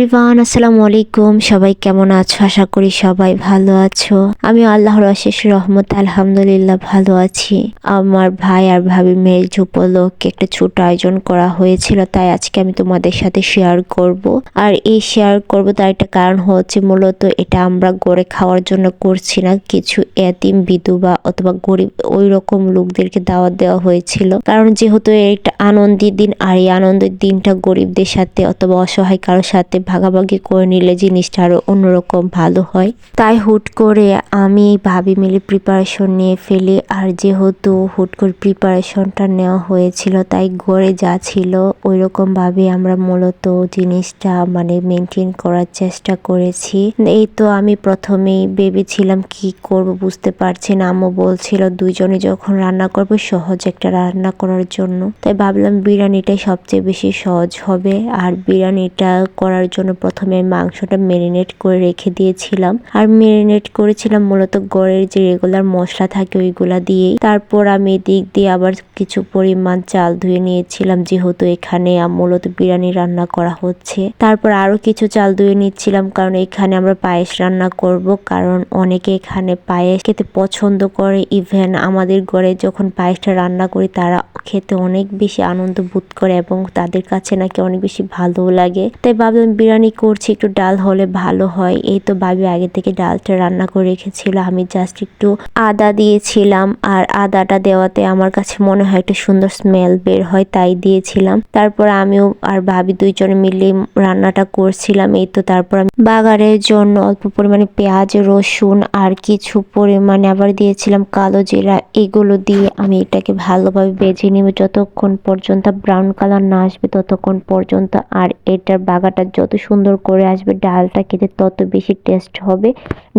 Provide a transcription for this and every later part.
Everyone, আসসালামু আলাইকুম। সবাই কেমন আছো? আশা করি সবাই ভালো আছো। আমি আল্লাহর অশেষ রহমত আলহামদুলিল্লাহ ভালো আছি। আমার ভাই আর ভাবি ম্যারেজ উপলক্ষে একটা ছোট আয়োজন করা হয়েছিল, তাই আজকে আমি তোমাদের সাথে শেয়ার করব। আর এই শেয়ার করব তার একটা কারণ হচ্ছে মূলত এটা আমরা গড়ে খাওয়ার জন্য করছি না, কিছু এতিম বিধবা অথবা গরিব ওই রকম লোকদেরকে দাওয়াত দেওয়া হয়েছিল। কারণ যেহেতু একটা আনন্দের দিন, আর এই আনন্দের দিনটা গরিবদের সাথে অথবা অসহায় কারোর সাথে ভাগাভাগি করে নিলে জিনিসটা আরো অন্যরকম ভালো হয়। তাই হুট করে আমি ভাবি মিলে প্রিপারেশন নিয়ে ফেলি। আর যেহেতু হুট করে প্রিপারেশনটা নেওয়া হয়েছিল, তাই ঘরে যা ছিল ওই রকম ভাবে আমরা মূলত জিনিসটা মেনটেন করার চেষ্টা করেছি। এই তো আমি প্রথমেই ভেবেছিলাম কি করব বুঝতে পারছি না। আম্মু বলছিল দুইজনে যখন রান্না করবো সহজ একটা রান্না করার জন্য, তাই ভাবলাম বিরিয়ানিটাই সবচেয়ে বেশি সহজ হবে। আর বিরিয়ানিটা করার জন্য প্রথমে মাংসটা ম্যারিনেট করে রেখে দিয়েছিলাম। আর ম্যারিনেট করেছিলাম মূলত গড়ের যে রেগুলার মশলা থাকে ওইগুলা দিয়েই। তারপর আমি এদিক দিয়ে আবার কিছু পরিমাণ চাল ধুয়ে নিয়েছিলাম, যেহেতু এখানে মূলত বিরিয়ানি রান্না করা হচ্ছে। তারপর আরো কিছু চাল ধুয়ে নিচ্ছিলাম, কারণ এখানে আমরা পায়েস রান্না করব। কারণ অনেকে এখানে পায়েস খেতে পছন্দ করে। ইভেন আমাদের ঘরে যখন পায়েসটা রান্না করি তারা খেতে অনেক বেশি আনন্দ বোধ করে এবং তাদের কাছে নাকি অনেক বেশি ভালো লাগে। তাই ভাবলাম বিরিয়ানি করছি, একটু ডাল হলে ভালো হয়। এই তো ভাবি আগে থেকে ডালটা রান্না করে রেখেছিল, আমি জাস্ট একটু আদা দিয়েছিলাম। আর আদাটা দেওয়াতে আমার কাছে মনে হয় একটু সুন্দর স্মেল বের হয়, তাই দিয়েছিলাম। তারপর আমিও আর ভাবি দুইজনে মিলে রান্নাটা করছিলাম। এই তো তারপর আমি বাগারের জন্য অল্প পরিমাণে পেঁয়াজ, রসুন আর কিছু পরিমাণে আবার দিয়েছিলাম কালো জিরা। এগুলো দিয়ে আমি এটাকে ভালোভাবে ভেজে নিব যতক্ষণ পর্যন্ত ব্রাউন কালার না আসবে ততক্ষণ পর্যন্ত। আর এটার বাগাটা যত সুন্দর করে আসবে ডালটা খেতে তত বেশি টেস্ট হবে।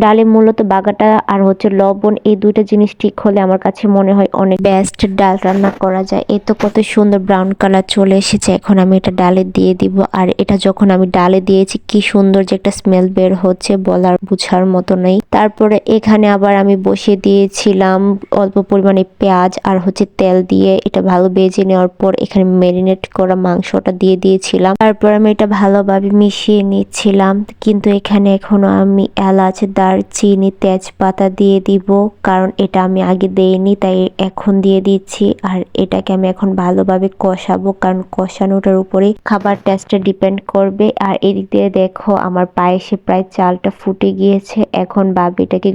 ডালে মূলত বাগাটা আর লবণ, এই দুইটা জিনিস ঠিক হলে আমার কাছে মনে হয় অনেক বেস্ট ডাল রান্না করা যায়। এই তো কত সুন্দর ব্রাউন কালার চলে এসেছে। এখন আমি এটা ডালে দিয়ে দিব। আর এটা যখন আমি ডালে দিয়েছি কি সুন্দর যে একটা স্মেল বের হচ্ছে, বলার বুঝার মতো নেই। তারপরে এখানে আবার আমি বসিয়ে দিয়েছিলাম অল্প পরিমাণে পেঁয়াজ আর তেল দিয়ে এটা ভালো ভেজে নেওয়ার পর এখানে ম্যারিনেট করা মাংসটা দিয়ে দিয়েছিলাম। তারপর আমি এটা ভালোভাবে মিশিয়ে নিচ্ছিলাম। কিন্তু এখানে এখনো আমি এলাচ, দারচিনি, তেজপাতা দিয়ে দিব, কারণ এটা আমি আগে দেইনি তাই এখন দিয়ে দিচ্ছি। আর এটাকে আমি এখন ভালোভাবে কষাবো, কারণ কষানোটার উপরে খাবার টেস্টটা ডিপেন্ড করবে। আর এদিক দিয়ে দেখো আমার পায়েসে প্রায় চালটা ফুটে গিয়েছে। এখন ভাবি এটাকে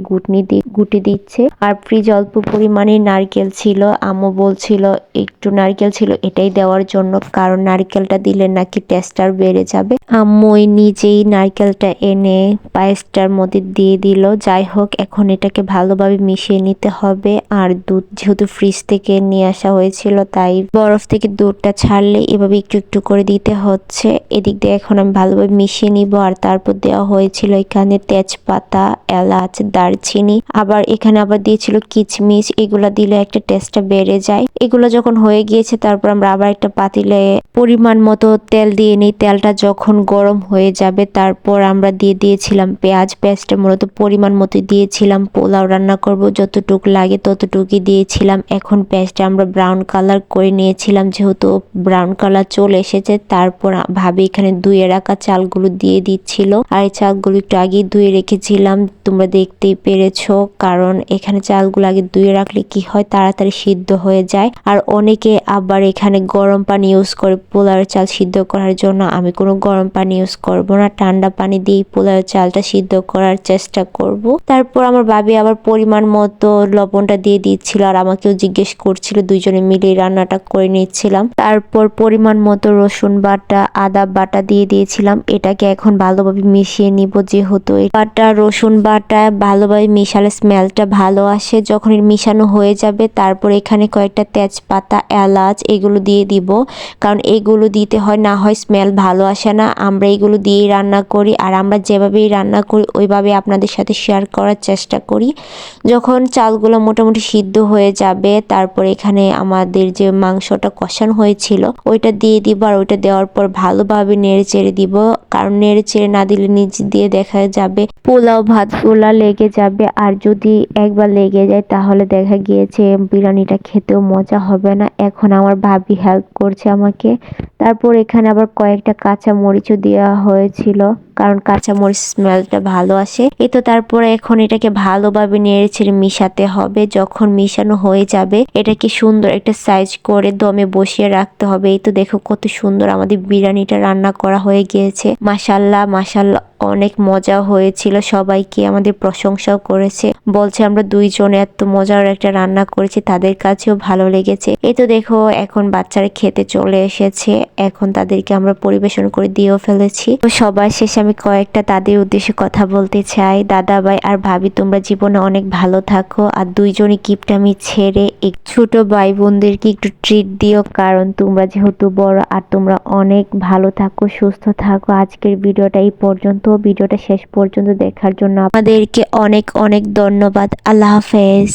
গুটি দিচ্ছে। আর ফ্রিজ অল্প পরিমাণে নারকেল ছিল, আম্মু বলছিল একটু নারকেল ছিল এটাই দেওয়ার জন্য, কারণ নারকেলটা দিলে নাকি টেস্টটা বেড়ে যাবে। আম্মু নিজেই নারকেলটা এনে পায়েসটার মধ্যে দিয়ে দিল। যাই হোক, এখন এটাকে ভালোভাবে মিশিয়ে নিতে হবে। আর দুধ যেহেতু ফ্রিজ থেকে নিয়ে আসা হয়েছিল, তাই বরফ থেকে দুধটা ছাড়লে এভাবে একটু একটু করে দিতে হচ্ছে। এদিক দিয়ে এখন আমি ভালোভাবে মিশিয়ে নিব। আর তারপর দেওয়া হয়েছিল এখানে তেজপাতা, এলাচ, দারচিনি, আবার এখানে আবার দিয়েছিল কিচমিচ। এগুলা দিলে একটা টেস্টটা বেড়ে যায়। এগুলো যখন হয়ে গিয়েছে তারপর আমরা আবার একটা পাতিলে পরিমাণ মতো তেল দিয়ে নিই। তেলটা যখন গরম হয়ে যাবে তারপর আমরা দিয়ে দিয়েছিলাম পেঁয়াজ। পেঁয়াজটা মূলত পরিমাণ মতো দিয়েছিলাম, পোলাও রান্না করব যতটুকু লাগে ততটুকুই দিয়েছিলাম। এখন পেঁয়াজটা আমরা ব্রাউন কালার করে নিয়েছিলাম। যেহেতু ব্রাউন কালার চলে এসেছে তারপর ভাবি এখানে ধুয়ে রাখা চালগুলো দিয়ে দিচ্ছিল। আর এই চালগুলো একটু আগেই ধুয়ে রেখেছিলাম, তোমরা দেখতেই পেরেছো। কারণ এখানে চালগুলো আগে ধুয়ে রাখলে কি হয় তাড়াতাড়ি সিদ্ধ হয়ে যায়। আর অনেকে আবার এখানে গরম পানি ইউজ করে পোলাওয়ের চাল সিদ্ধ করার জন্য। আমি কোনো গরম পানি ইউজ করব না, ঠান্ডা পানি দিয়ে পোলাওয়ের চালটা সিদ্ধ করার চেষ্টা করব। তারপর আমার ভাবি আবার পরিমাণ মতো লবণটা দিয়ে দিচ্ছিল আর আমাকেও জিজ্ঞেস করছিল, দুইজনে মিলে রান্নাটা করে নিচ্ছিলাম। তারপর পরিমাণ মতো রসুন বাটা, আদা বাটা দিয়ে দিয়েছিলাম। এটাকে এখন ভালোভাবে মিশিয়ে নিব, যেহেতু বাটা রসুন বাটা ভালোভাবে মিশালে স্মেলটা ভালো আসে। যখন মিশানো হয়ে যাবে তারপর এখানে কয়েকটা তেজপাতা, এলাচ এগুলো দিয়ে দিব, কারণ এগুলো দিতে হয়, না হয় স্মেল ভালো আসে না। আমরা এগুলো দিয়েই রান্না করি, আর আমরা যেভাবেই রান্না করি ওইভাবে আপনাদের সাথে শেয়ার করার চেষ্টা করি। যখন চালগুলো মোটামুটি সিদ্ধ হয়ে যাবে তারপর এখানে আমাদের যে মাংসটা কষানো হয়েছিল ওইটা দিয়ে দিব। আর ওইটা দেওয়ার পর ভালোভাবে নেড়ে চেড়ে দিব, কারণ নেড়ে চেড়ে না দিলে নিচ দিয়ে দেখা যাবে পোলাও ভাতগুলা লেগে যাবে। আর যদি একবার লেগে যায় তাহলে দেখা গিয়েছে বিরিয়ানিটা খেতেও মজা হবে না। এখন আমার ভাবি হেল্প করছে আমাকে। তারপর এখানে আবার কয়েকটা কাঁচা মরিচও দিয়ে দেওয়া হয়েছিল, কারণ কাঁচামরিচ স্মেলটা ভালো আসে। এই তো তারপরে এখন এটাকে ভালোভাবে নেড়েচেড়ে মিশাতে হবে। যখন মিশানো হয়ে যাবে এটাকে সুন্দর একটা সাইজ করে দমে বসিয়ে রাখতে হবে। এই তো দেখো কত সুন্দর আমাদের বিরিয়ানিটা রান্না করা হয়ে গিয়েছে। মাশাল্লাহ মাশাল্লাহ, অনেক মজা হয়েছিল। সবাইকে আমাদের প্রশংসাও করেছে, বলছে আমরা দুইজনে এত মজার একটা রান্না করেছি, তাদের কাছেও ভালো লেগেছে। এই তো দেখো এখন বাচ্চারা খেতে চলে এসেছে, এখন তাদেরকে আমরা পরিবেশন করে দিয়েও ফেলেছি। তো সবার শেষে আমি কয়েকটা তাদের উদ্দেশ্যে কথা বলতে চাই। দাদা ভাই আর ভাবি, তোমরা জীবনে অনেক ভালো থাকো, আর দুইজনই গিফট আমি ছেড়ে ছোট ভাই বোনদেরকে একটু ট্রিট দিও, কারণ তোমরা যেহেতু বড়। আর তোমরা অনেক ভালো থাকো, সুস্থ থাকো। আজকের ভিডিওটা এই পর্যন্ত। ভিডিওটা শেষ পর্যন্ত দেখার জন্য আপনাদেরকে অনেক অনেক ধন্যবাদ। আল্লাহ হাফেজ।